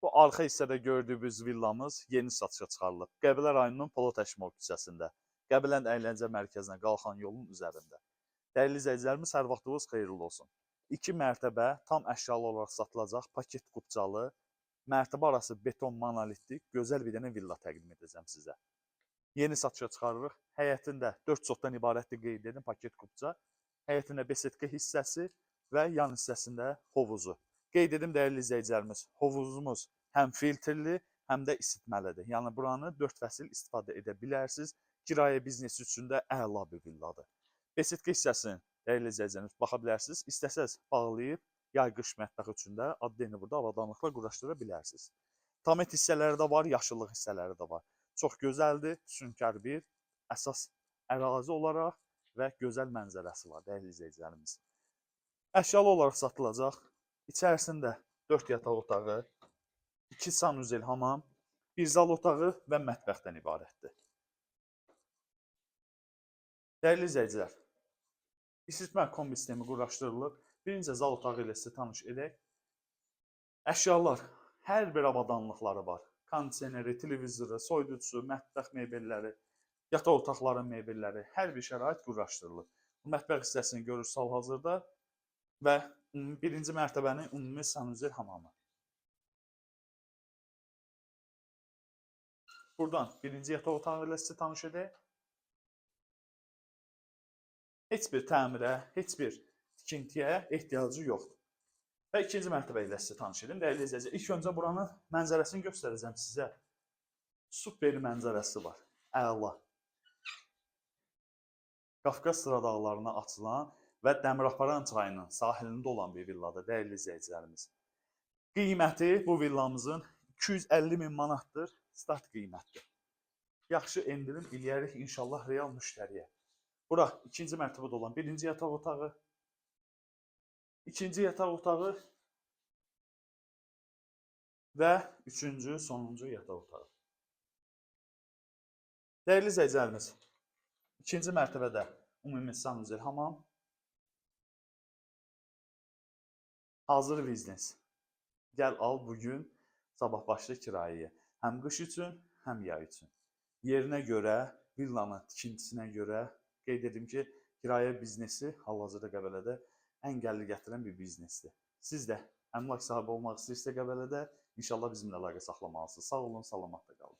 Bu arxa hissədə gördüyünüz villamız yeni satışa çıxarılıb. Qəbələ rayonunun Polad Həşimov küçəsində, Qəbələn əyləncə mərkəzinə qalxan yolun üzərində. Dəyərli izləyicilərimiz, hər vaxtınız xeyirli olsun. 2 mərtəbə tam əşyalı olaraq satılacaq paket qubcalı, mərtəbə arası beton monolitlik gözəl bir dənə villa təqdim edəcəm sizə. Yeni satışa çıxarırıq. Həyətində 4 çotdan ibarətdir qeyd edim paket qubca. Həyətində besetka hissəsi və yan hissəsində hovuzu. Qeyd edim dəyərli izləyicilərimiz, hovuzumuz həm filtrli, həm də isitməlidir. Yəni buranı 4 fəsil istifadə edə bilərsiniz. Kirayə biznesi üçün də əla bir villadır. Besetka hissəsini dəyərli izləyicilərimiz baxa bilərsiniz. İstəsəz bağlayıb yay-qış mətbəx üçün də adlı burada avadanlıqla quraşdıra bilərsiniz. Tamet hissələri də var, yaşıllıq hissələri də var. Çox gözəldir, sünkar bir əsas ərazi olaraq və gözəl mənzərəsi var dəyərli izləyicilərimiz. Əşyalı olaraq satılacaq. İçərisində 4 yataq otağı, 2 sanuzel hamam, 1 zal otağı və mətbəxdən ibarətdir. Dəyərli izləyicilər, isitmə kombi sistemi quraşdırılıb. Birinci zal otağı ilə sizə tanış edək. Əşyalar, hər bir avadanlıqları var. Kondisioneri, televizoru, soyuducusu, mətbəx mebelləri, yataq otaqların mebelləri, hər bir şərait quraşdırılıb. Bu mətbəx hissəsini görürsünüz hal-hazırda və birinci mərtəbənin ümumi sanuzel hamamı. Buradan birinci yataq otağı ilə sizə tanış edək. Heç bir təmirə, heç bir tikintiyə ehtiyacı yoxdur. Və ikinci mərtəbə ilə sizə tanış edim. Dəyərli izləyicilər, ilk öncə buranın mənzərəsini göstərəcəm sizə. Super mənzərəsi var. Əla. Qafqaz sıra dağlarına açılan və Dəmiraparan çayının sahilində olan bir villadır, dəyərli izləyicilərimiz. Qiyməti bu villamızın 250.000 manatdır, start qiymətdir. Yaxşı endirim eləyərik inşallah real müştəriyə. Bura ikinci mərtəbədə olan birinci yataq otağı, ikinci yataq otağı və üçüncü, sonuncu yataq otağı. Dəyərli izləyicilərimiz, ikinci mərtəbədə ümumi sanuzel hamam, hazır biznes. Gəl al bugün, sabah başla kirayəyə. Həm qış üçün, həm yay üçün. Yerinə görə, villanın tikintisinə görə qeyd edim ki, kirayə biznesi hal-hazırda Qəbələdə ən gəlir gətirən bir biznesdir. Siz də əmlak sahibi olmaq istəyirsə Qəbələdə, inşallah bizimlə əlaqə saxlamalısınız. Sağ olun, salamat da qalın.